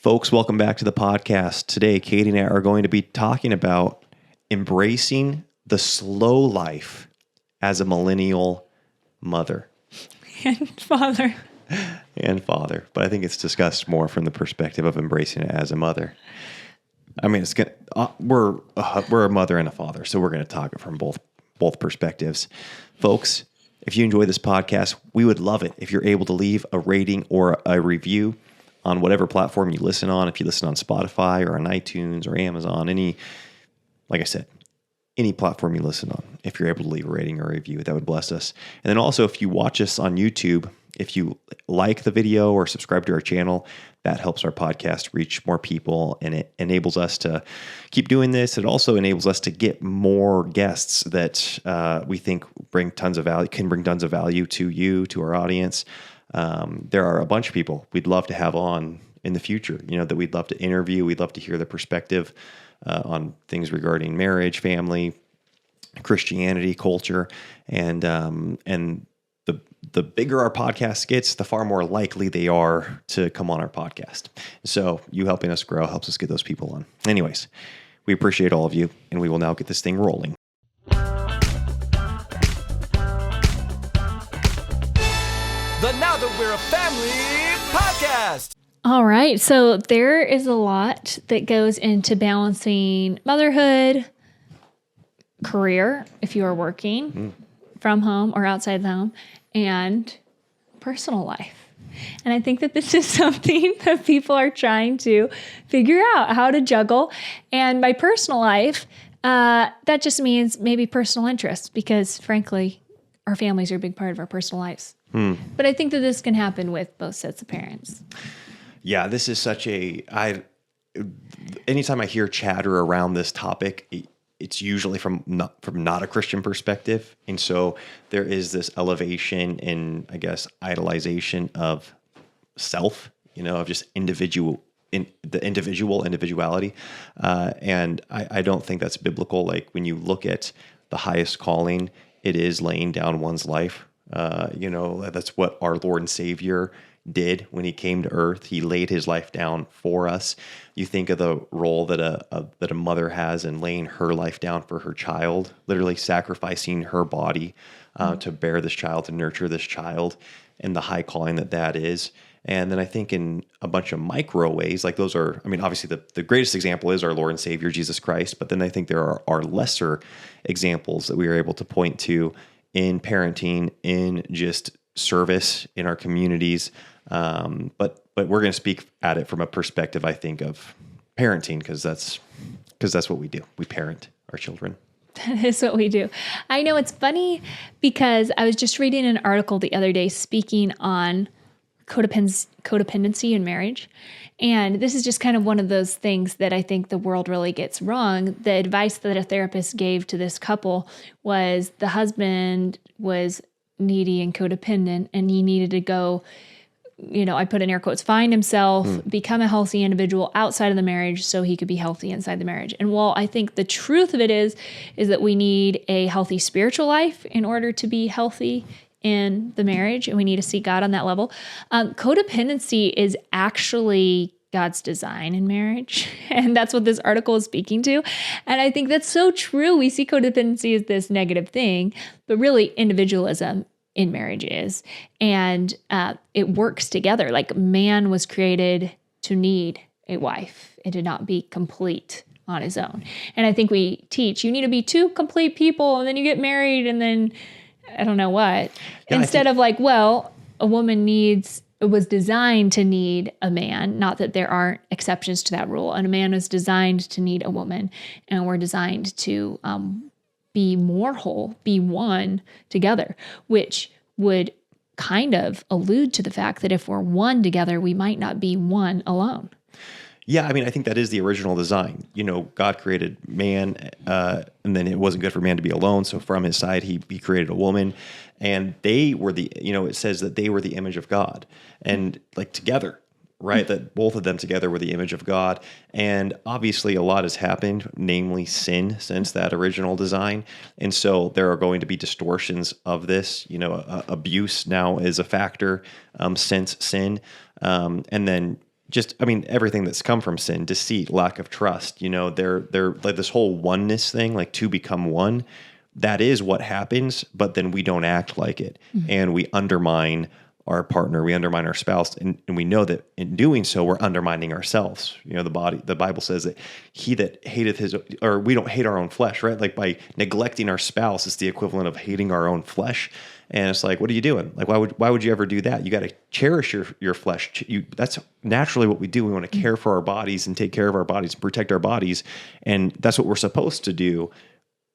Folks, welcome back to the podcast. Today, Katie and I are going to be talking about embracing the slow life as a millennial mother. And father. And father. But I think it's discussed more from the perspective of embracing it as a mother. I mean, it's we're a mother and a father, so we're going to talk it from both perspectives. Folks, if you enjoy this podcast, we would love it if you're able to leave a rating or a review on whatever platform you listen on. If you listen on Spotify or on iTunes or Amazon, like I said, any platform you listen on, if you're able to leave a rating or a review, that would bless us. And then also, if you watch us on YouTube, if you like the video or subscribe to our channel, that helps our podcast reach more people, and it enables us to keep doing this. It also enables us to get more guests that we think can bring tons of value to you, to our audience. There are a bunch of people we'd love to have on in the future, that we'd love to interview. We'd love to hear their perspective on things regarding marriage, family, Christianity, culture, and the bigger our podcast gets, the far more likely they are to come on our podcast. So you helping us grow helps us get those people on. Anyways, we appreciate all of you, and we will now get this thing rolling. The Now That We're a Family podcast. All right. So there is a lot that goes into balancing motherhood, career, if you are working from home or outside the home, and personal life. And I think that this is something that people are trying to figure out how to juggle. And by personal life, that just means maybe personal interests, because frankly, our families are a big part of our personal lives. But I think that this can happen with both sets of parents. Yeah, this is anytime I hear chatter around this topic, it's usually from not a Christian perspective. And so there is this elevation in, I guess, idolization of self, of just individuality. And I don't think that's biblical. Like when you look at the highest calling, it is laying down one's life. That's what our Lord and Savior did when he came to earth. He laid his life down for us. You think of the role that a mother has in laying her life down for her child, literally sacrificing her body to bear this child, to nurture this child, and the high calling that is. And then I think in a bunch of micro ways, like those are, obviously the greatest example is our Lord and Savior, Jesus Christ. But then I think there are lesser examples that we are able to point to in parenting, in just service in our communities. But we're going to speak at it from a perspective, I think, of parenting, because that's what we do. We parent our children. That is what we do. I know it's funny because I was just reading an article the other day speaking on codependency in marriage. And this is just kind of one of those things that I think the world really gets wrong. The advice that a therapist gave to this couple was the husband was needy and codependent, and he needed to go, I put in air quotes, find himself, become a healthy individual outside of the marriage so he could be healthy inside the marriage. And while I think the truth of it is that we need a healthy spiritual life in order to be healthy in the marriage, and we need to see God on that level. Codependency is actually God's design in marriage, and that's what this article is speaking to. And I think that's so true. We see codependency as this negative thing, but really individualism in marriage is, and it works together. Like man was created to need a wife and to not be complete on his own. And I think we teach you need to be two complete people, and then you get married, and then I don't know what. Yeah, instead of like, well, a woman was designed to need a man, not that there aren't exceptions to that rule. And a man was designed to need a woman, and we're designed to be more whole, be one together, which would kind of allude to the fact that if we're one together, we might not be one alone. Yeah, I think that is the original design. God created man, and then it wasn't good for man to be alone. So from his side, he created a woman, and they were it says that they were the image of God, and like together, right? That both of them together were the image of God. And obviously a lot has happened, namely sin, since that original design. And so there are going to be distortions of this. Abuse now is a factor since sin. And then everything that's come from sin, deceit, lack of trust, they're like this whole oneness thing, like to become one. That is what happens, but then we don't act like it. And we undermine our partner, we undermine our spouse, and we know that in doing so, we're undermining ourselves. The Bible says that he that hateth or we don't hate our own flesh, right? Like by neglecting our spouse, it's the equivalent of hating our own flesh. And it's like, what are you doing? Like, why would you ever do that? You got to cherish your flesh. That's naturally what we do. We want to care for our bodies and take care of our bodies, protect our bodies. And that's what we're supposed to do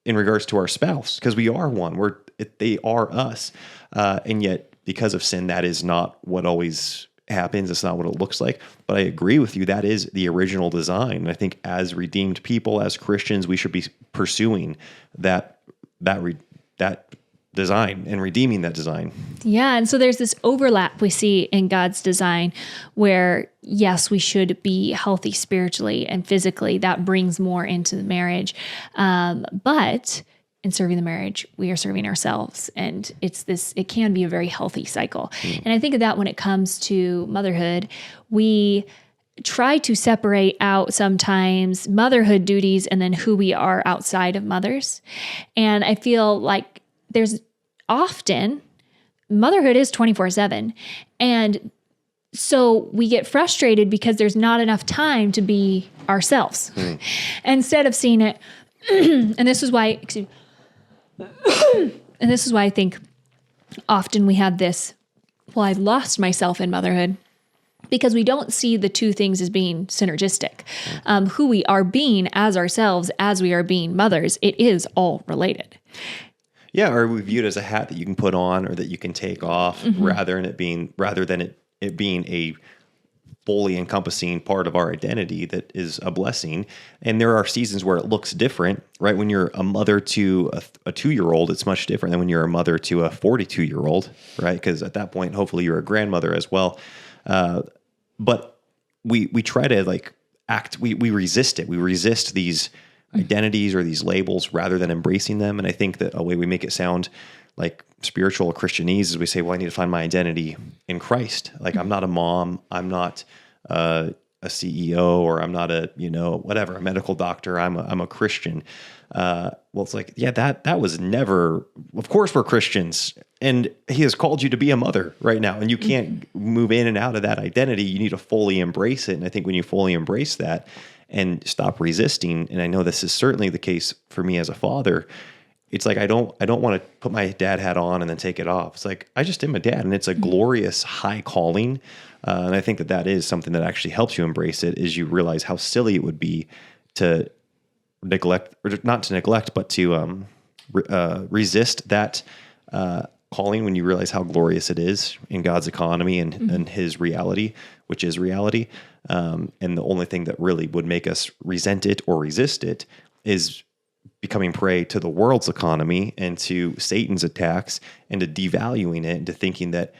in regards to our spouse, because we are one. They are us. And yet, because of sin, that is not what always happens. It's not what it looks like. But I agree with you. That is the original design. And I think as redeemed people, as Christians, we should be pursuing that design and redeeming that design. Yeah. And so there's this overlap we see in God's design where, yes, we should be healthy spiritually and physically. That brings more into the marriage. But in serving the marriage, we are serving ourselves. And it can be a very healthy cycle. And I think of that when it comes to motherhood. We try to separate out sometimes motherhood duties and then who we are outside of mothers. And I feel like there's often motherhood is 24/7. And so we get frustrated because there's not enough time to be ourselves. Instead of seeing it, and this is why, and this is why I think often we have this, well, I've lost myself in motherhood, because we don't see the two things as being synergistic. Who we are being as ourselves, as we are being mothers, it is all related. Yeah, or we view it as a hat that you can put on or that you can take off, rather than it being a fully encompassing part of our identity that is a blessing. And there are seasons where it looks different, right? When you're a mother to a 2-year-old, it's much different than when you're a mother to a 42-year-old, right? Because at that point, hopefully you're a grandmother as well. But we try to we resist it. We resist these identities or these labels rather than embracing them. And I think that a way we make it sound like spiritual Christianese is we say, well, I need to find my identity in Christ. Like, I'm not a mom. I'm not a CEO, or I'm not a medical doctor. I'm a Christian. Well, it's like, yeah, that was never, of course we're Christians, and he has called you to be a mother right now, and you can't move in and out of that identity. You need to fully embrace it. And I think when you fully embrace that and stop resisting, and I know this is certainly the case for me as a father, it's like, I don't want to put my dad hat on and then take it off. It's like, I just am a dad, and it's a glorious high calling. And I think that is something that actually helps you embrace it, is you realize how silly it would be to neglect, or not to neglect, but to resist that calling when you realize how glorious it is in God's economy and his reality, which is reality. And the only thing that really would make us resent it or resist it is becoming prey to the world's economy and to Satan's attacks, and to devaluing it, and to thinking that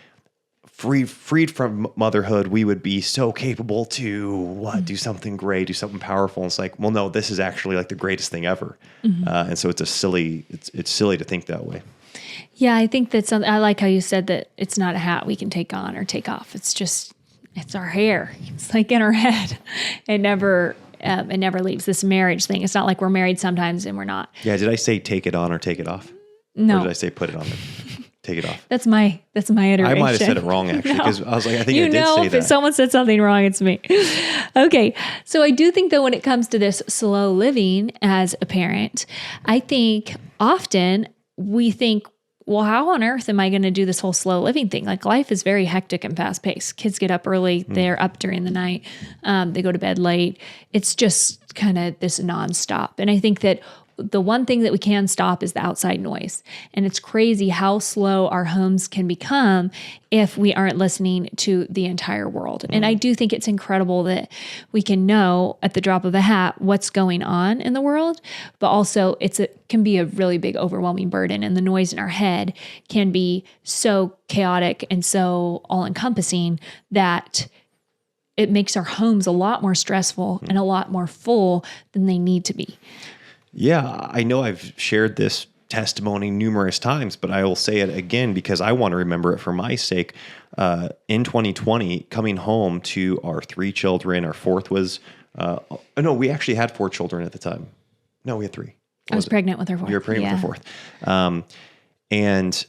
freed from motherhood, we would be so capable to do something great, do something powerful. And it's like, well, no, this is actually like the greatest thing ever. And so it's silly to think that way. Yeah, I think that's I like how you said that it's not a hat we can take on or take off. It's our hair. It's like in our head. It never leaves. This marriage thing. It's not like we're married sometimes and we're not. Yeah. Did I say take it on or take it off? No. Or did I say put it on? Take it off. That's my iteration. I might have said it wrong, actually, because I was like, I think I did say that. If someone said something wrong, it's me. Okay. So I do think that when it comes to this slow living as a parent, I think often we think, well, how on earth am I going to do this whole slow living thing? Like, life is very hectic and fast paced. Kids get up early. They're up during the night. They go to bed late. It's just kind of this nonstop. And I think that the one thing that we can stop is the outside noise. And it's crazy how slow our homes can become if we aren't listening to the entire world. And I do think it's incredible that we can know at the drop of a hat what's going on in the world, but also can be a really big overwhelming burden. And the noise in our head can be so chaotic and so all-encompassing that it makes our homes a lot more stressful and a lot more full than they need to be. Yeah, I know I've shared this testimony numerous times, but I will say it again because I want to remember it for my sake. In 2020, coming home to our 3 children, our fourth was, no, we actually had 4 children at the time. No, we had 3. I was pregnant with her 4th. You were pregnant with her 4th. And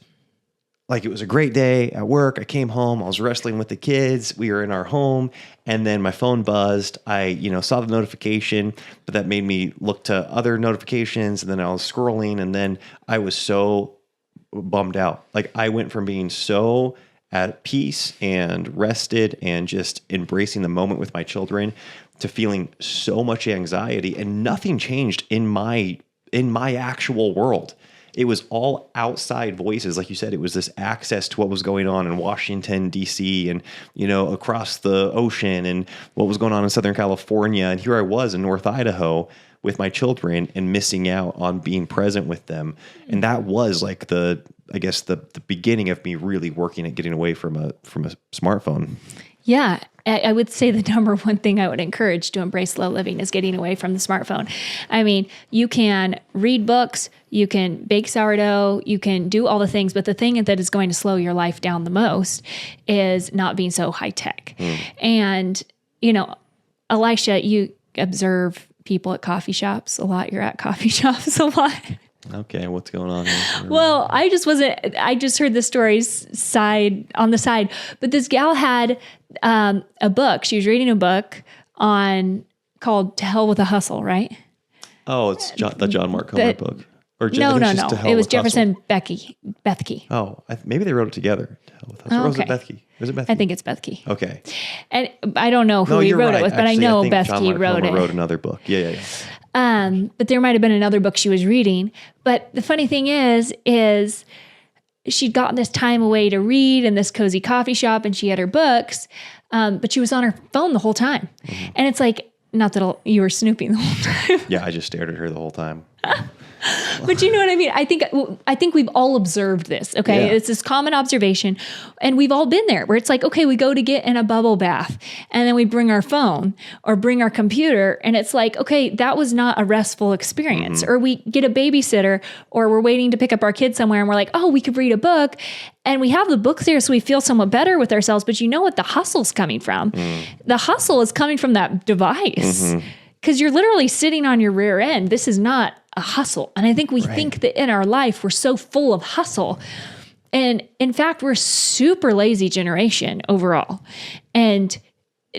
like, it was a great day at work. I came home, I was wrestling with the kids. We were in our home, and then my phone buzzed. I, saw the notification, but that made me look to other notifications. And then I was scrolling, and then I was so bummed out. Like, I went from being so at peace and rested and just embracing the moment with my children to feeling so much anxiety, and nothing changed in my actual world. It was all outside voices. Like you said, it was this access to what was going on in Washington, D.C. and, across the ocean, and what was going on in Southern California. And here I was in North Idaho with my children and missing out on being present with them. And that was like the beginning of me really working at getting away from a smartphone. Yeah. I would say the number one thing I would encourage to embrace slow living is getting away from the smartphone. I mean, you can read books, you can bake sourdough, you can do all the things, but the thing that is going to slow your life down the most is not being so high tech. And, Elisha, you observe people at coffee shops a lot. You're at coffee shops a lot. Okay, what's going on here? Well, I just heard the stories on the side, but this gal had a book. She was reading a book called To Hell with a Hustle, right? Oh, it's the John Mark Comer book. Or no. It was Jefferson Bethke. Oh, maybe they wrote it together. To Hell with Hustle. Or was it Bethke? Was it Bethke? I think it's Bethke. Okay. And I don't know who he wrote it with, but actually, I know I think Bethke John Mark wrote Comer it. wrote another book. Yeah. But there might have been another book she was reading. But the funny thing is she'd gotten this time away to read in this cozy coffee shop, and she had her books, but she was on her phone the whole time. Mm-hmm. And it's like, not that you were snooping the whole time. Yeah, I just stared at her the whole time. But you know what I mean? I think we've all observed this, okay? Yeah. It's this common observation, and we've all been there where it's like, okay, we go to get in a bubble bath, and then we bring our phone or bring our computer, and it's like, okay, that was not a restful experience. Mm-hmm. Or we get a babysitter, or we're waiting to pick up our kids somewhere, and we're like, oh, we could read a book, and we have the book there so we feel somewhat better with ourselves, but you know what the hustle's coming from? The hustle is coming from that device. Because you're literally sitting on your rear end. This is not a hustle. And I think we think that in our life, we're so full of hustle. And in fact, we're a super lazy generation overall. And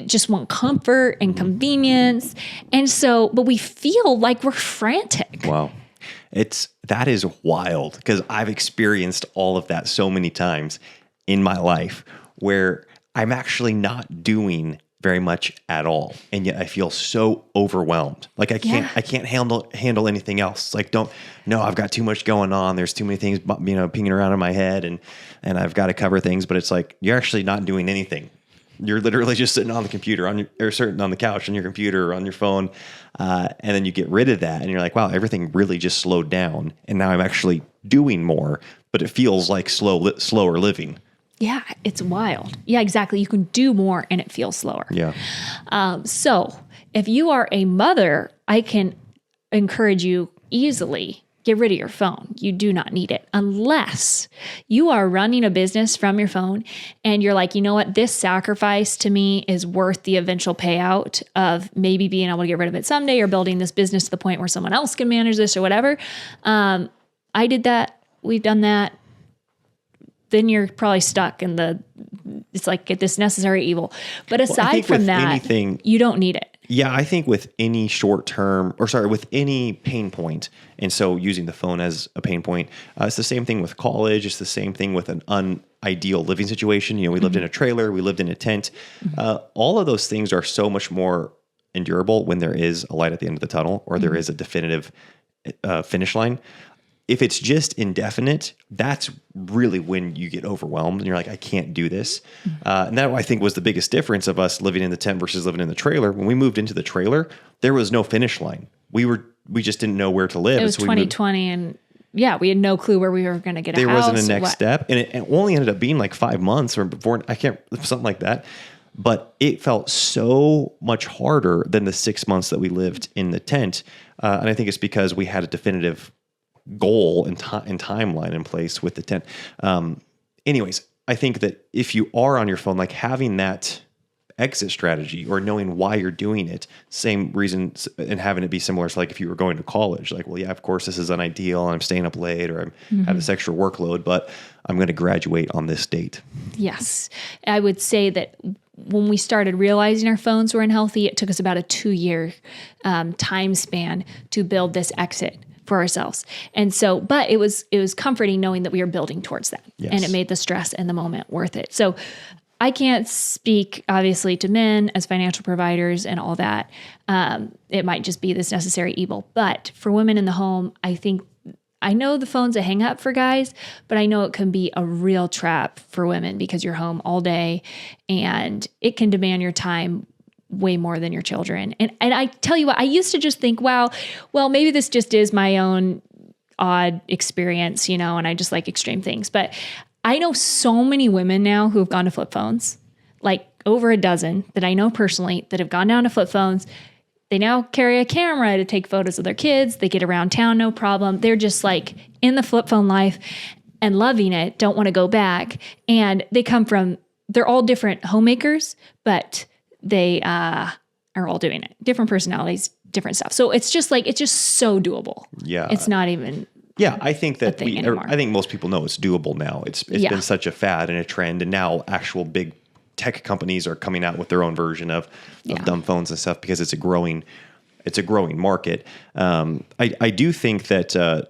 just want comfort and convenience. And so, but we feel like we're frantic. Wow. That is wild, because I've experienced all of that so many times in my life where I'm actually not doing very much at all, and yet I feel so overwhelmed. Like I can't handle anything else. Like I've got too much going on. There's too many things, pinging around in my head, and I've got to cover things. But it's like you're actually not doing anything. You're literally just sitting on the computer on the couch on your computer or on your phone, and then you get rid of that, and you're like, wow, everything really just slowed down, and now I'm actually doing more, but it feels like slower living. Yeah, it's wild. Yeah, exactly. You can do more and it feels slower. Yeah. So if you are a mother, I can encourage you easily, get rid of your phone. You do not need it unless you are running a business from your phone and you're like, you know what, this sacrifice to me is worth the eventual payout of maybe being able to get rid of it someday or building this business to the point where someone else can manage this or whatever. I did that. We've done that. Then you're probably stuck in it's like get this necessary evil. But aside from that, you don't need it. Yeah, I think with any with any pain point, and so using the phone as a pain point, it's the same thing with college. It's the same thing with an unideal living situation. We lived in a trailer, we lived in a tent. All of those things are so much more endurable when there is a light at the end of the tunnel, or there is a definitive finish line. If it's just indefinite, that's really when you get overwhelmed and you're like, I can't do this. And that, I think, was the biggest difference of us living in the tent versus living in the trailer. When we moved into the trailer, there was no finish line. We just didn't know where to live. It was 2020 and yeah, we had no clue where we were going to get a house. There wasn't a next step. And it only ended up being like 5 months or before, something like that. But it felt so much harder than the 6 months that we lived in the tent. And I think it's because we had a definitive goal and timeline in place with the 10. Anyways, I think that if you are on your phone, like having that exit strategy or knowing why you're doing it, same reasons, and having it be similar to like if you were going to college, like, well, yeah, of course this is unideal and I'm staying up late or I'm have this extra workload, but I'm going to graduate on this date. Yes. I would say that when we started realizing our phones were unhealthy, it took us about a 2-year time span to build this exit for ourselves. And so, but it was comforting knowing that we were building towards that. Yes. And it made the stress and the moment worth it. So I can't speak obviously to men as financial providers and all that. It might just be this necessary evil, but for women in the home, I know the phone's a hang up for guys, but I know it can be a real trap for women because you're home all day and it can demand your time way more than your children. And I tell you what, I used to just think, wow, well, maybe this just is my own odd experience, and I just like extreme things. But I know so many women now who have gone to flip phones, like over a dozen that I know personally that have gone down to flip phones. They now carry a camera to take photos of their kids. They get around town, no problem. They're just like in the flip phone life and loving it, don't want to go back. And they're all different homemakers, but they are all doing it. Different personalities, different stuff. So it's just so doable. Yeah. It's not even... Yeah, I think that I think most people know it's doable now. It's been such a fad and a trend, and now actual big tech companies are coming out with their own version of dumb phones and stuff because it's a growing market. I do think that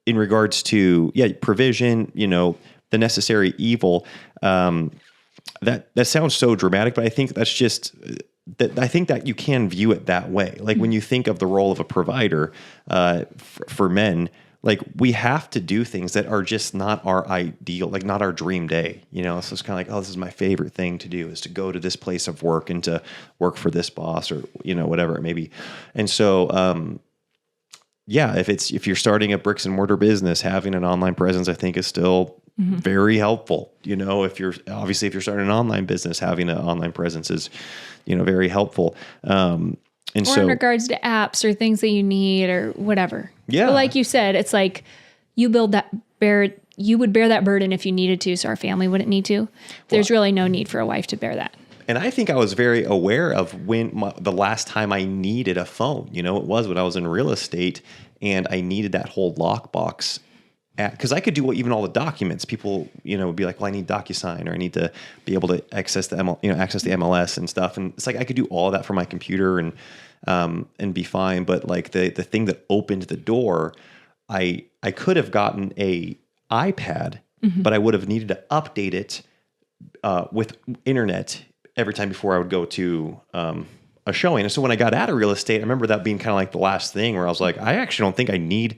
in regards to provision, the necessary evil, that sounds so dramatic, but I think that's just that I think that you can view it that way. Like when you think of the role of a provider for men, like we have to do things that are just not our ideal, like not our dream day, So it's kind of like, oh, this is my favorite thing to do is to go to this place of work and to work for this boss or, whatever it may be. And so, if you're starting a bricks and mortar business, having an online presence, I think is still very helpful. If you're starting an online business, having an online presence is, very helpful. And so in regards to apps or things that you need or whatever. Yeah. But like you said, it's like you would bear that burden if you needed to, so our family wouldn't need to. There's really no need for a wife to bear that. And I think I was very aware of when the last time I needed a phone. It was when I was in real estate and I needed that whole lockbox. Because I could do even all the documents. People, would be like, "Well, I need DocuSign, or I need to be able to access the MLS and stuff." And it's like I could do all of that from my computer and be fine. But like the thing that opened the door, I could have gotten a iPad, but I would have needed to update it with internet every time before I would go to a showing. And so when I got out of real estate, I remember that being kind of like the last thing where I was like, I actually don't think I need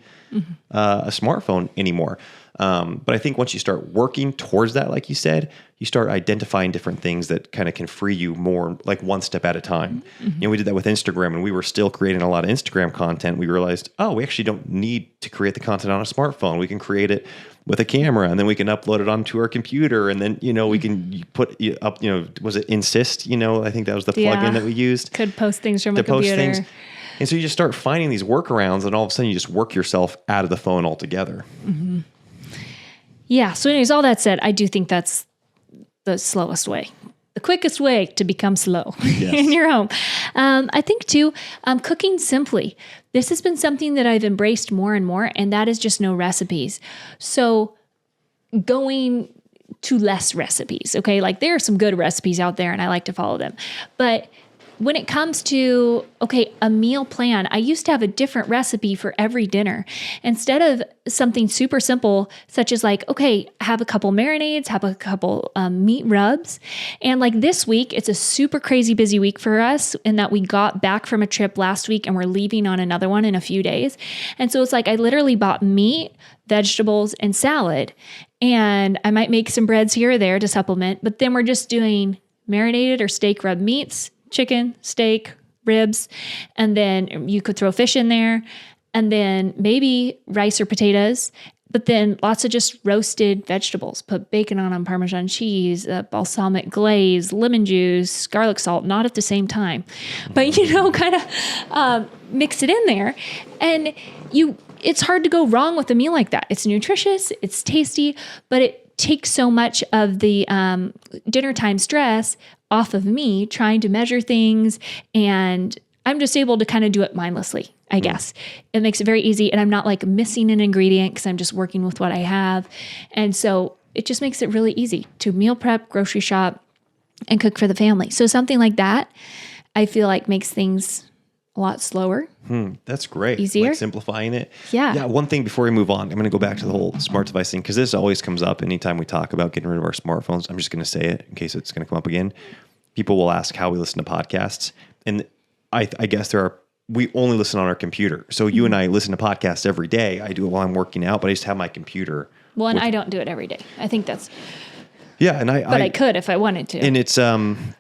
a smartphone anymore. But I think once you start working towards that, like you said, you start identifying different things that kind of can free you more, like one step at a time. We did that with Instagram, and we were still creating a lot of Instagram content. We realized, we actually don't need to create the content on a smartphone. We can create it with a camera, and then we can upload it onto our computer, and then we can put up. Was it Insist? I think that was the plugin that we used. Could post things from a computer. Post things. And so you just start finding these workarounds, and all of a sudden you just work yourself out of the phone altogether. Mm-hmm. Yeah. So anyways, all that said, I do think that's the slowest way. The quickest way to become slow in your home. I think too, cooking simply. This has been something that I've embraced more and more, and that is just no recipes. So going to less recipes, okay? Like there are some good recipes out there and I like to follow them. But when it comes to, a meal plan, I used to have a different recipe for every dinner. Instead of something super simple, such as have a couple marinades, have a couple meat rubs. And like this week, it's a super crazy busy week for us in that we got back from a trip last week and we're leaving on another one in a few days. And so it's like I literally bought meat, vegetables, and salad. And I might make some breads here or there to supplement, but then we're just doing marinated or steak rub meats, chicken, steak, ribs, and then you could throw fish in there, and then maybe rice or potatoes, but then lots of just roasted vegetables. Put bacon on them, Parmesan cheese, balsamic glaze, lemon juice, garlic salt, not at the same time, but kind of mix it in there. And it's hard to go wrong with a meal like that. It's nutritious, it's tasty, but it takes so much of the dinner time stress off of me trying to measure things, and I'm just able to kind of do it mindlessly, I guess. It makes it very easy, and I'm not like missing an ingredient because I'm just working with what I have. And so it just makes it really easy to meal prep, grocery shop, and cook for the family. So something like that, I feel like makes things a lot slower. That's great. Easier. Like simplifying it. Yeah. Yeah. One thing before we move on, I'm going to go back to the whole smart device thing, because this always comes up anytime we talk about getting rid of our smartphones. I'm just going to say it in case it's going to come up again. People will ask how we listen to podcasts. And I guess we only listen on our computer. So you and I listen to podcasts every day. I do it while I'm working out, but I just have my computer. Well, and I don't do it every day. I think that's... Yeah, and I could if I wanted to. And it's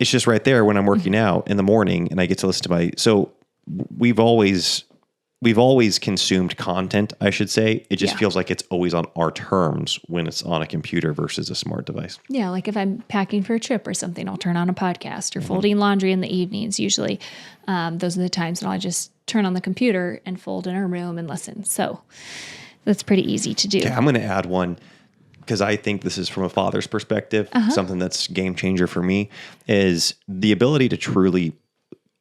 just right there when I'm working out in the morning, and I get to listen to so we've always consumed content, I should say. It just feels like it's always on our terms when it's on a computer versus a smart device. Yeah, like if I'm packing for a trip or something, I'll turn on a podcast, or folding laundry in the evenings. Usually those are the times that I'll just turn on the computer and fold in our room and listen. So that's pretty easy to do. Okay, I'm going to add one, because I think this is from a father's perspective, something that's game changer for me, is the ability to truly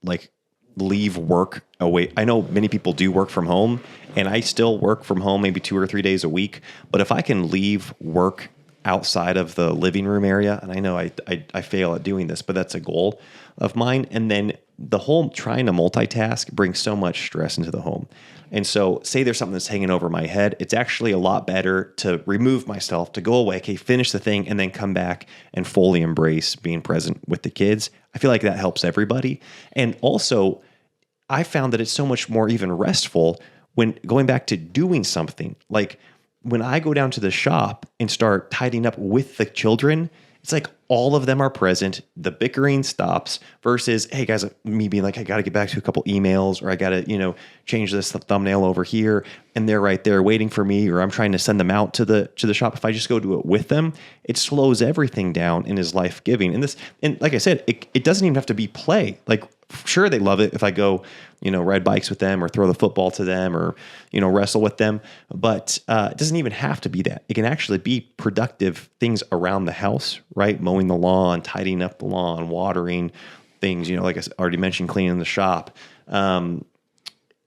like leave work away. I know many people do work from home, and I still work from home maybe 2 or 3 days a week. But if I can leave work outside of the living room area, and I know I fail at doing this, but that's a goal of mine. And then the whole trying to multitask brings so much stress into the home. And so say there's something that's hanging over my head, it's actually a lot better to remove myself, to go away, okay, finish the thing, and then come back and fully embrace being present with the kids. I feel like that helps everybody. And also, I found that it's so much more even restful when going back to doing something. Like when I go down to the shop and start tidying up with the children, it's like all of them are present. The bickering stops versus, hey guys, me being like, I got to get back to a couple emails, or I got to, change this thumbnail over here, and they're right there waiting for me, or I'm trying to send them out to the shop. If I just go do it with them, it slows everything down and is life-giving. And like I said, it doesn't even have to be play. Like, sure, they love it if I go, ride bikes with them, or throw the football to them, or, wrestle with them. But it doesn't even have to be that. It can actually be productive things around the house, right? Mowing the lawn, tidying up the lawn, watering things, like I already mentioned, cleaning the shop.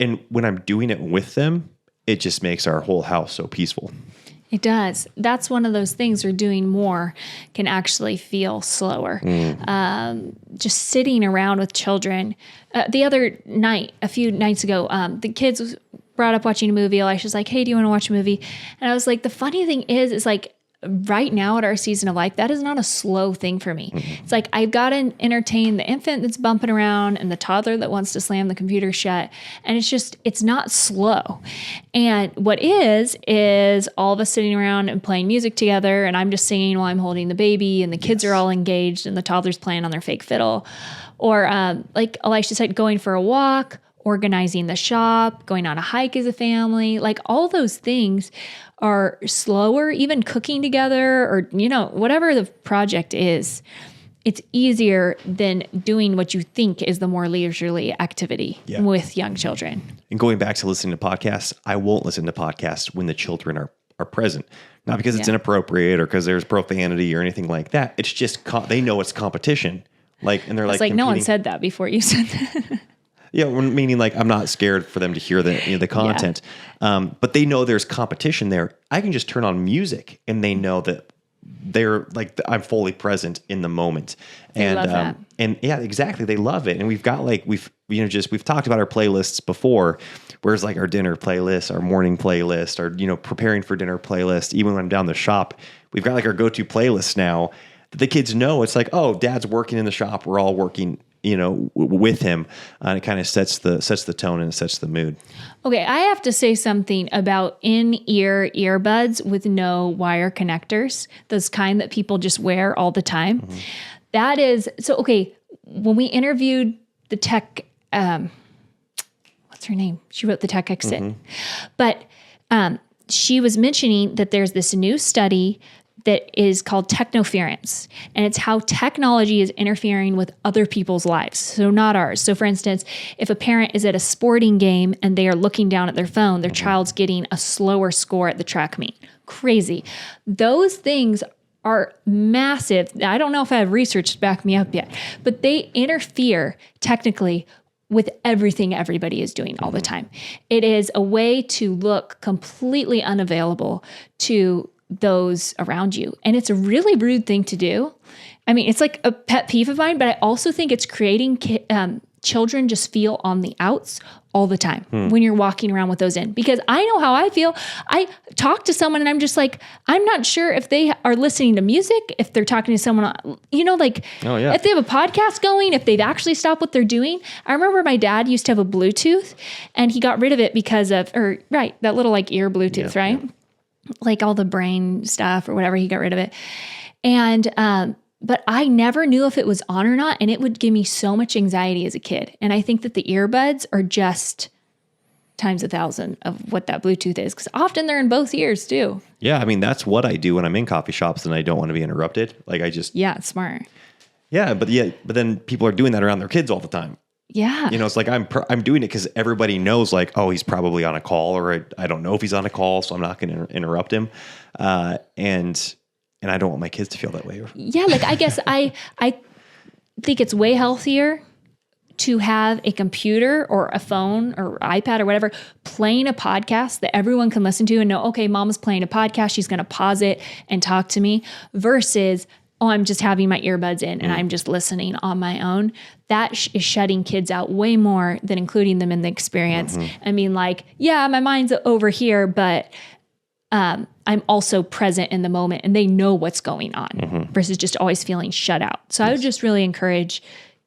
And when I'm doing it with them, it just makes our whole house so peaceful. It does. That's one of those things where doing more can actually feel slower. Just sitting around with children. The other night, a few nights ago, the kids brought up watching a movie. Elisha's like, hey, do you want to watch a movie? And I was like, the funny thing is like, right now at our season of life, that is not a slow thing for me. It's like, I've got to entertain the infant that's bumping around and the toddler that wants to slam the computer shut. And it's not slow. And what is all of us sitting around and playing music together. And I'm just singing while I'm holding the baby, and the kids are all engaged, and the toddler's playing on their fake fiddle. Or like Elisha said, going for a walk, organizing the shop, going on a hike as a family, like all those things are slower. Even cooking together, or, whatever the project is, it's easier than doing what you think is the more leisurely activity with young children. And going back to listening to podcasts, I won't listen to podcasts when the children are present. Not because it's inappropriate or because there's profanity or anything like that. It's just, they know it's competition. And they're like, no one said that before you said that. Yeah, meaning like I'm not scared for them to hear the content, but they know there's competition there. I can just turn on music, and they know that they're like, I'm fully present in the moment. They love that. And yeah, exactly, they love it. And we've got we've talked about our playlists before. Whereas like our dinner playlist, our morning playlist, our preparing for dinner playlist. Even when I'm down the shop, we've got like our go-to playlists now that the kids know. It's like, oh, Dad's working in the shop. We're all working with him, and it kind of sets the tone and sets the mood. Okay, I have to say something about in-ear earbuds with no wire connectors, those kind that people just wear all the time. Mm-hmm. That is, so okay, when we interviewed the tech, what's her name? She wrote the Tech Exit. Mm-hmm. But she was mentioning that there's this new study that is called technoference. And it's how technology is interfering with other people's lives, so not ours. So for instance, if a parent is at a sporting game and they are looking down at their phone, their child's getting a slower score at the track meet. Crazy. Those things are massive. I don't know if I have research to back me up yet, but they interfere technically with everything everybody is doing all the time. It is a way to look completely unavailable to those around you. And it's a really rude thing to do. I mean, it's like a pet peeve of mine, but I also think it's creating children just feel on the outs all the time when you're walking around with those in. Because I know how I feel. I talk to someone and I'm just like, I'm not sure if they are listening to music, if they're talking to someone, if they have a podcast going, if they've actually stopped what they're doing. I remember my dad used to have a Bluetooth and he got rid of it because of, that little like ear Bluetooth, right? Yeah. Like all the brain stuff or whatever, he got rid of it. And, but I never knew if it was on or not. And it would give me so much anxiety as a kid. And I think that the earbuds are just times 1,000 of what that Bluetooth is. Because often they're in both ears too. Yeah. I mean, that's what I do when I'm in coffee shops and I don't want to be interrupted. Like I just. Yeah, it's smart. Yeah. But then people are doing that around their kids all the time. Yeah. It's like I'm doing it because everybody knows like, oh, he's probably on a call or I don't know if he's on a call, so I'm not going to interrupt him. And I don't want my kids to feel that way. Yeah. Like I guess I think it's way healthier to have a computer or a phone or iPad or whatever playing a podcast that everyone can listen to and know, okay, Mama's playing a podcast. She's going to pause it and talk to me versus, oh, I'm just having my earbuds in and I'm just listening on my own. That is shutting kids out way more than including them in the experience. I mean, like, yeah, my mind's over here, but I'm also present in the moment and they know what's going on versus just always feeling shut out. So I would just really encourage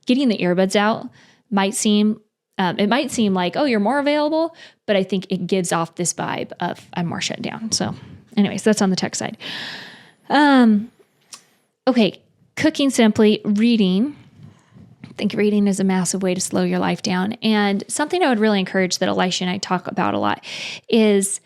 getting the earbuds out. It might seem like, oh, you're more available, but I think it gives off this vibe of I'm more shut down. So anyways, that's on the tech side. Okay, cooking simply, reading. I think reading is a massive way to slow your life down. And something I would really encourage that Elisha and I talk about a lot is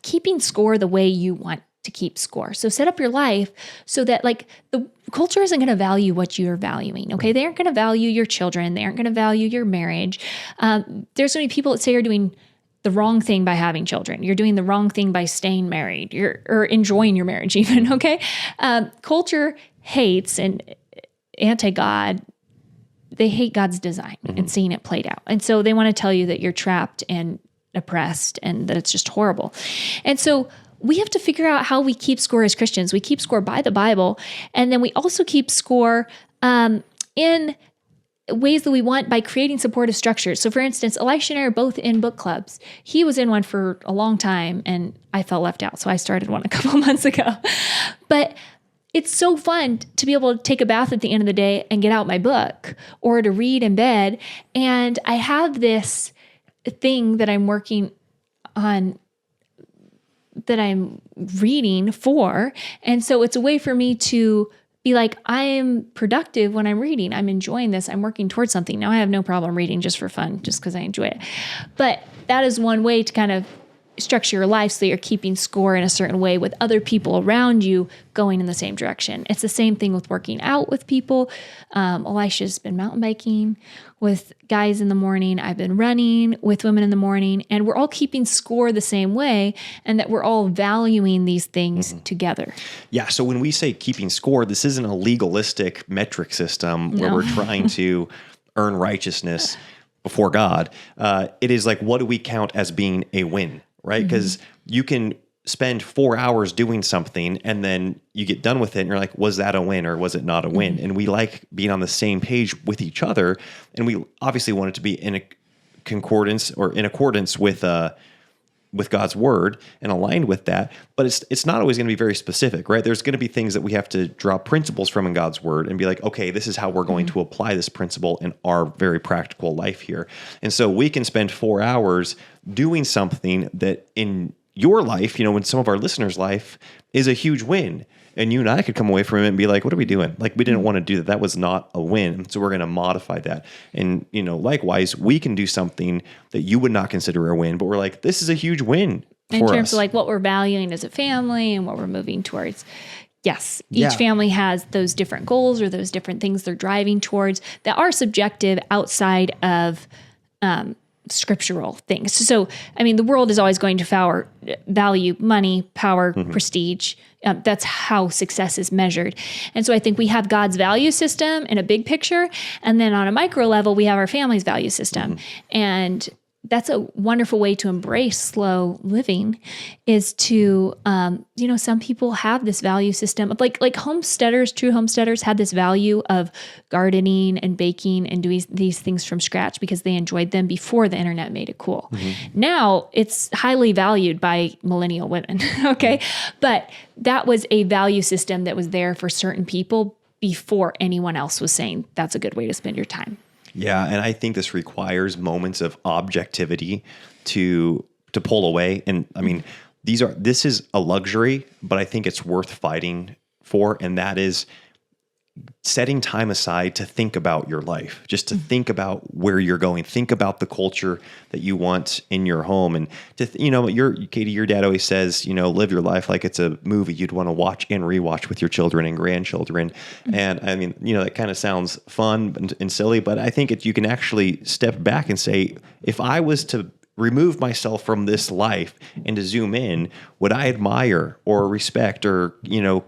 keeping score the way you want to keep score. So set up your life so that like the culture isn't going to value what you're valuing. Okay, they aren't going to value your children. They aren't going to value your marriage. There's going to be people that say you're doing the wrong thing by having children. You're doing the wrong thing by staying married or enjoying your marriage even, okay? Culture hates and anti-God, they hate God's design and seeing it played out. And so they want to tell you that you're trapped and oppressed and that it's just horrible. And so we have to figure out how we keep score as Christians. We keep score by the Bible, and then we also keep score in ways that we want by creating supportive structures. So for instance, Elisha and I are both in book clubs. He was in one for a long time and I felt left out. So I started one a couple of months ago. But it's so fun to be able to take a bath at the end of the day and get out my book or to read in bed. And I have this thing that I'm working on that I'm reading for. And so it's a way for me to be like, I am productive when I'm reading. I'm enjoying this. I'm working towards something. Now I have no problem reading just for fun, just because I enjoy it. But that is one way to kind of structure your life so that you're keeping score in a certain way with other people around you going in the same direction. It's the same thing with working out with people. Elisha's been mountain biking with guys in the morning. I've been running with women in the morning, and we're all keeping score the same way, and that we're all valuing these things together. Yeah. So when we say keeping score, this isn't a legalistic metric system where we're trying to earn righteousness before God. It is like, what do we count as being a win? Right? Because you can spend 4 hours doing something and then you get done with it and you're like, was that a win or was it not a win? And we like being on the same page with each other. And we obviously want it to be in a concordance or in accordance with God's word and aligned with that. But it's not always going to be very specific, right? There's going to be things that we have to draw principles from in God's word and be like, okay, this is how we're going to apply this principle in our very practical life here. And so we can spend 4 hours doing something that in your life, in some of our listeners' life is a huge win. And you and I could come away from it and be like, what are we doing? Like, we didn't want to do that. That was not a win. So we're going to modify that. And, likewise, we can do something that you would not consider a win, but we're like, this is a huge win in for terms us. of like what we're valuing as a family and what we're moving towards. Yes. Yeah. Each family has those different goals or those different things they're driving towards that are subjective outside of scriptural things. So, I mean, the world is always going to value money, power, prestige. That's how success is measured. And so I think we have God's value system in a big picture. And then on a micro level, we have our family's value system. And that's a wonderful way to embrace slow living is to, some people have this value system of like homesteaders, true homesteaders had this value of gardening and baking and doing these things from scratch because they enjoyed them before the internet made it cool. Now it's highly valued by millennial women. Okay. But that was a value system that was there for certain people before anyone else was saying that's a good way to spend your time. Yeah, and I think this requires moments of objectivity to pull away. And I mean, this is a luxury, but I think it's worth fighting for, and that is setting time aside to think about your life, just to think about where you're going, think about the culture that you want in your home. And Katie, your dad always says, live your life like it's a movie you'd want to watch and rewatch with your children and grandchildren. And I mean, that kind of sounds fun and silly, but I think you can actually step back and say, if I was to remove myself from this life and to zoom in, would I admire or respect or,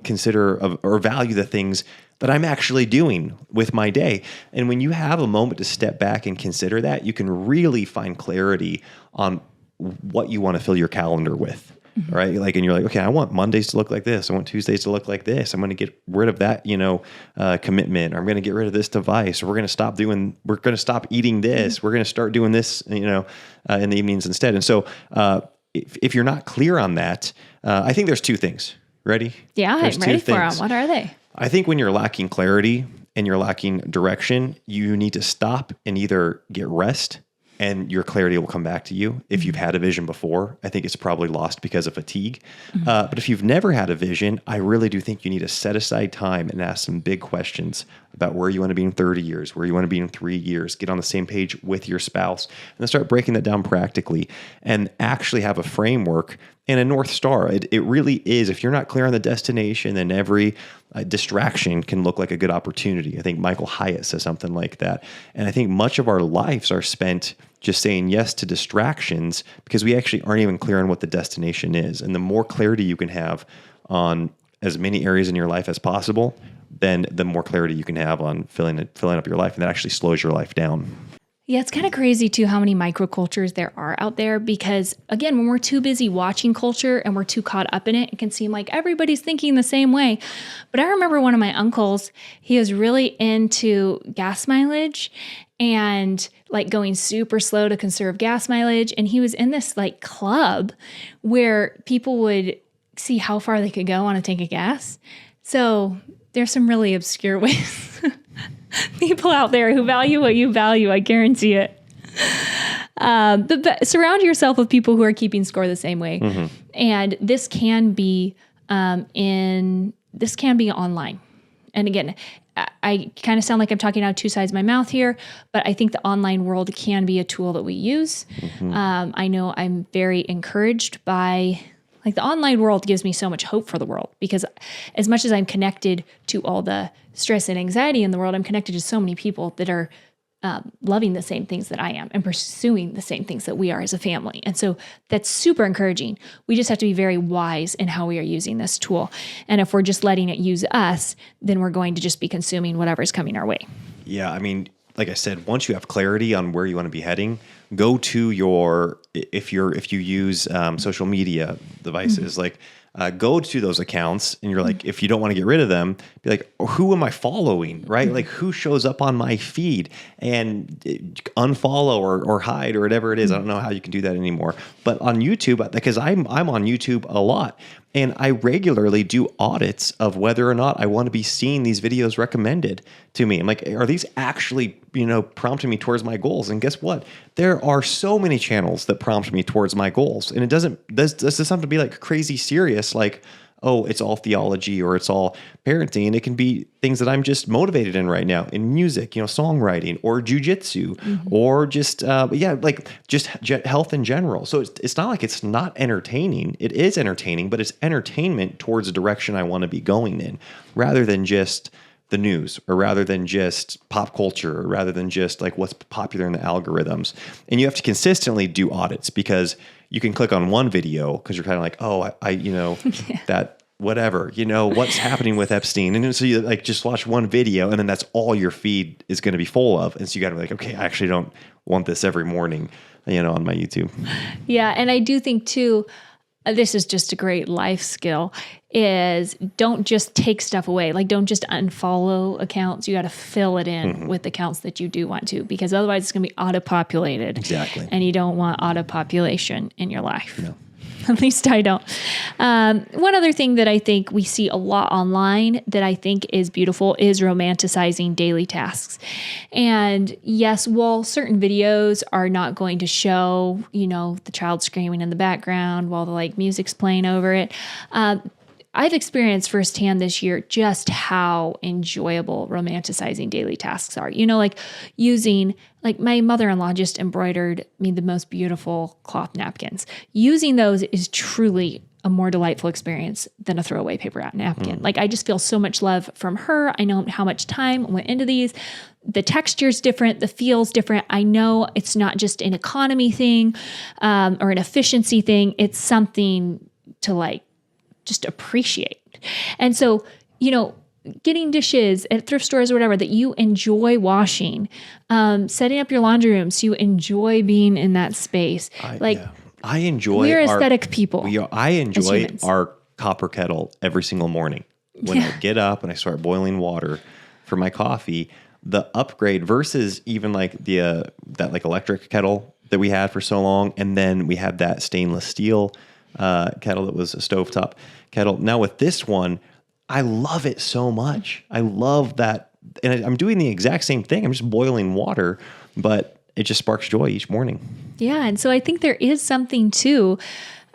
consider or value the things that I'm actually doing with my day? And when you have a moment to step back and consider that, you can really find clarity on what you want to fill your calendar with, right? And you're like, okay, I want Mondays to look like this. I want Tuesdays to look like this. I'm going to get rid of that, commitment. Or I'm going to get rid of this device. Or we're going to stop eating this. We're going to start doing this, in the evenings instead. And so if you're not clear on that, I think there's two things. Ready? Yeah, I'm ready for them. What are they? I think when you're lacking clarity and you're lacking direction, you need to stop and either get rest and your clarity will come back to you. If you've had a vision before, I think it's probably lost because of fatigue. But if you've never had a vision, I really do think you need to set aside time and ask some big questions about where you want to be in 30 years, where you want to be in 3 years, get on the same page with your spouse, and then start breaking that down practically and actually have a framework and a North Star. It really is. If you're not clear on the destination, then every distraction can look like a good opportunity. I think Michael Hyatt says something like that. And I think much of our lives are spent just saying yes to distractions because we actually aren't even clear on what the destination is. And the more clarity you can have on as many areas in your life as possible, then the more clarity you can have on filling up your life. And that actually slows your life down. Yeah, it's kind of crazy too how many microcultures there are out there because, again, when we're too busy watching culture and we're too caught up in it, it can seem like everybody's thinking the same way. But I remember one of my uncles, he was really into gas mileage and going super slow to conserve gas mileage. And he was in this club where people would see how far they could go on a tank of gas. So there's some really obscure ways. People out there who value what you value, I guarantee it. But surround yourself with people who are keeping score the same way. And this can be online. And again, I kind of sound like I'm talking out two sides of my mouth here, but I think the online world can be a tool that we use. I know I'm very encouraged by the online world gives me so much hope for the world because as much as I'm connected to all the stress and anxiety in the world, I'm connected to so many people that are loving the same things that I am and pursuing the same things that we are as a family. And so that's super encouraging. We just have to be very wise in how we are using this tool. And if we're just letting it use us, then we're going to just be consuming whatever's coming our way. Yeah, I mean, like I said, once you have clarity on where you want to be heading, go to if you use social media devices, go to those accounts and you're like, if you don't want to get rid of them, be like, who am I following, right? Who shows up on my feed and unfollow or hide or whatever it is. I don't know how you can do that anymore. But on YouTube, because I'm on YouTube a lot and I regularly do audits of whether or not I want to be seeing these videos recommended to me. I'm like, are these actually, prompting me towards my goals? And guess what? There are so many channels that prompt me towards my goals. And this doesn't have to be crazy serious, oh, it's all theology or it's all parenting. And it can be things that I'm just motivated in right now in music, songwriting or jujitsu or just, health in general. So it's not like it's not entertaining. It is entertaining, but it's entertainment towards a direction I want to be going in rather than just the news or rather than just pop culture or rather than just like what's popular in the algorithms. And you have to consistently do audits because you can click on one video because you're kind of like, oh, I that whatever, what's happening with Epstein. And so you like just watch one video and then that's all your feed is going to be full of. And so you got to be like, okay, I actually don't want this every morning, on my YouTube. Yeah. And I do think too, this is just a great life skill is don't just take stuff away. Like don't just unfollow accounts. You got to fill it in with accounts that you do want to, because otherwise it's going to be auto-populated. Exactly. And you don't want auto-population in your life. No. At least I don't. One other thing that I think we see a lot online that I think is beautiful is romanticizing daily tasks. And yes, while certain videos are not going to show, the child screaming in the background while the music's playing over it, I've experienced firsthand this year just how enjoyable romanticizing daily tasks are. Using, my mother-in-law just embroidered me the most beautiful cloth napkins. Using those is truly a more delightful experience than a throwaway paper napkin. I just feel so much love from her. I know how much time went into these. The texture's different. The feel's different. I know it's not just an economy thing or an efficiency thing. It's something to just appreciate. And so, getting dishes at thrift stores or whatever that you enjoy washing, setting up your laundry room so you enjoy being in that space. I enjoy we're aesthetic people. I enjoy our copper kettle every single morning. When I get up and I start boiling water for my coffee, the upgrade versus even that electric kettle that we had for so long. And then we had that stainless steel kettle that was a stovetop kettle. Now with this one, I love it so much. I love that. And I'm doing the exact same thing. I'm just boiling water, but it just sparks joy each morning. Yeah. And so I think there is something too.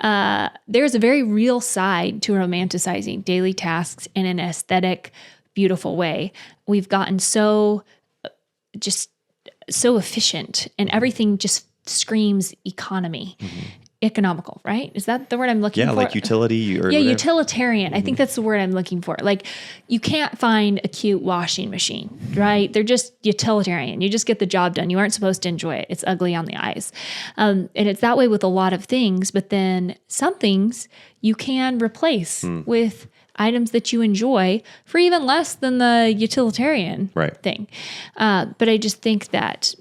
There's a very real side to romanticizing daily tasks in an aesthetic, beautiful way. We've gotten so efficient and everything just screams economy. Economical, right? Is that the word I'm looking for? Yeah, like utility or whatever. Utilitarian. I think that's the word I'm looking for. You can't find a cute washing machine, right? They're just utilitarian. You just get the job done. You aren't supposed to enjoy it. It's ugly on the eyes. And it's that way with a lot of things, but then some things you can replace with items that you enjoy for even less than the utilitarian thing. But I just think that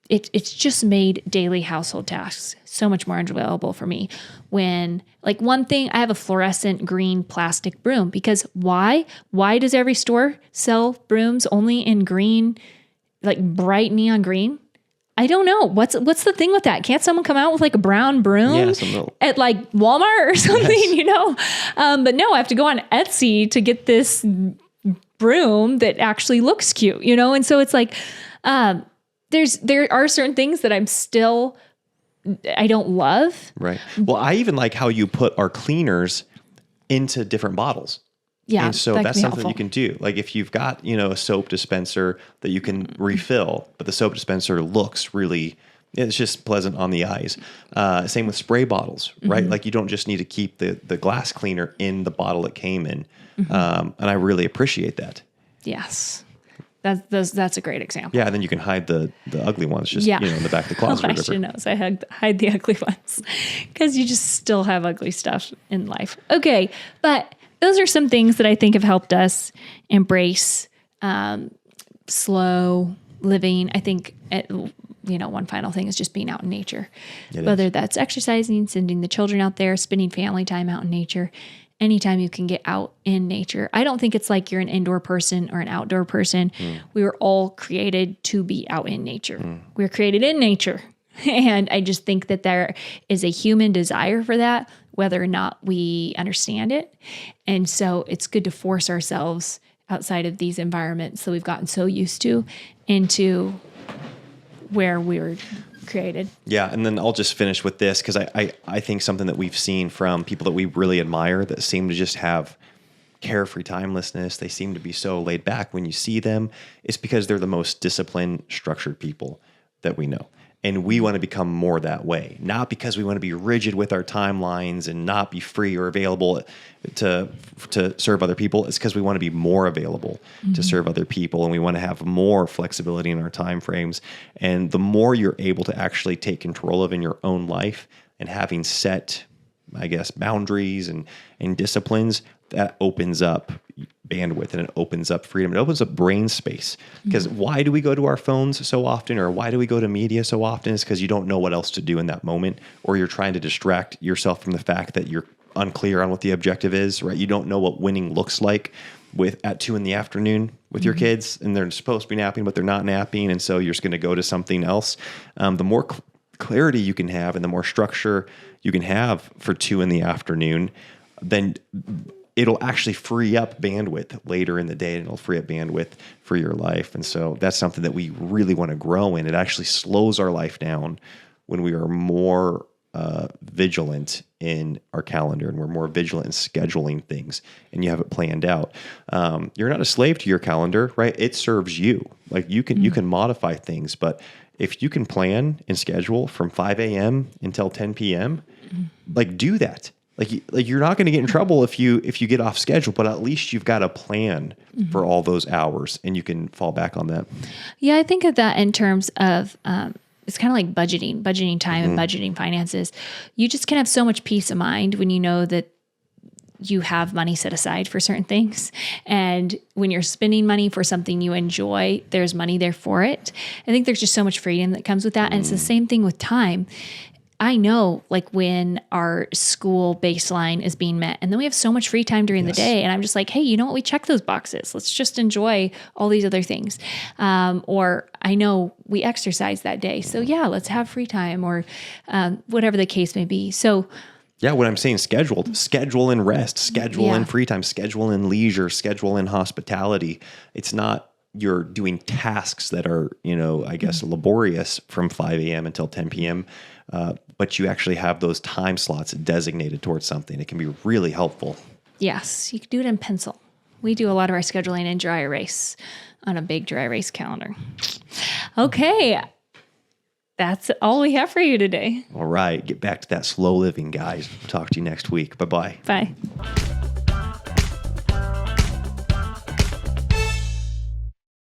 it's just made daily household tasks so much more enjoyable for me when, one thing, I have a fluorescent green plastic broom because why? Why does every store sell brooms only in green, bright neon green? I don't know. What's the thing with that? Can't someone come out with a brown broom at Walmart or something, But no, I have to go on Etsy to get this broom that actually looks cute, And so it's there are certain things that I don't love. Right. Well, I even like how you put our cleaners into different bottles. Yeah. And so that's something helpful. You can do. If you've got, a soap dispenser that you can refill, but the soap dispenser looks really, it's just pleasant on the eyes. Same with spray bottles, right? You don't just need to keep the glass cleaner in the bottle it came in. And I really appreciate that. Yes. That's a great example. Yeah, and then you can hide the ugly ones just in the back of the closet. I should know. So I hide the ugly ones because you just still have ugly stuff in life. Okay, but those are some things that I think have helped us embrace slow living. I think one final thing is just being out in nature, whether that's exercising, sending the children out there, spending family time out in nature. Anytime you can get out in nature. I don't think it's you're an indoor person or an outdoor person. We were all created to be out in nature. We were created in nature. And I just think that there is a human desire for that, whether or not we understand it. And so it's good to force ourselves outside of these environments that we've gotten so used to into where we were created. Yeah, and then I'll just finish with this because I think something that we've seen from people that we really admire that seem to just have carefree timelessness, they seem to be so laid back when you see them, it's because they're the most disciplined, structured people that we know. And we want to become more that way, not because we want to be rigid with our timelines and not be free or available to serve other people. It's because we want to be more available to serve other people, and we want to have more flexibility in our time frames. And the more you're able to actually take control of in your own life and having set, I guess, boundaries and disciplines, that opens up bandwidth and it opens up freedom. It opens up brain space. Because why do we go to our phones so often, or why do we go to media so often? Is because you don't know what else to do in that moment, or you're trying to distract yourself from the fact that you're unclear on what the objective is, right? You don't know what winning looks like at 2 p.m. with your kids, and they're supposed to be napping, but they're not napping. And so you're just going to go to something else. The more clarity you can have and the more structure you can have for 2 p.m, then it'll actually free up bandwidth later in the day, and it'll free up bandwidth for your life. And so that's something that we really want to grow in. It actually slows our life down when we are more vigilant in our calendar, and we're more vigilant in scheduling things, and you have it planned out. You're not a slave to your calendar, right? It serves you. Like you can modify things, but if you can plan and schedule from 5 a.m. until 10 p.m., like do that. Like you're not going to get in trouble if you get off schedule, but at least you've got a plan for all those hours, and you can fall back on that. Yeah, I think of that in terms of it's kind of like budgeting time and budgeting finances. You just can have so much peace of mind when you know that you have money set aside for certain things. And when you're spending money for something you enjoy, there's money there for it. I think there's just so much freedom that comes with that. And it's the same thing with time. I know, like, when our school baseline is being met, and then we have so much free time during the day, and I'm just like, hey, you know what? We check those boxes. Let's just enjoy all these other things. Or I know we exercise that day, so yeah, let's have free time, or whatever the case may be. So yeah, what I'm saying, schedule in rest, schedule in free time, schedule in leisure, schedule in hospitality. It's not you're doing tasks that are, I guess, laborious from 5 a.m. until 10 p.m., but you actually have those time slots designated towards something. It can be really helpful. Yes, you can do it in pencil. We do a lot of our scheduling in dry erase on a big dry erase calendar. Okay, that's all we have for you today. All right, get back to that slow living, guys. Talk to you next week. Bye-bye. Bye.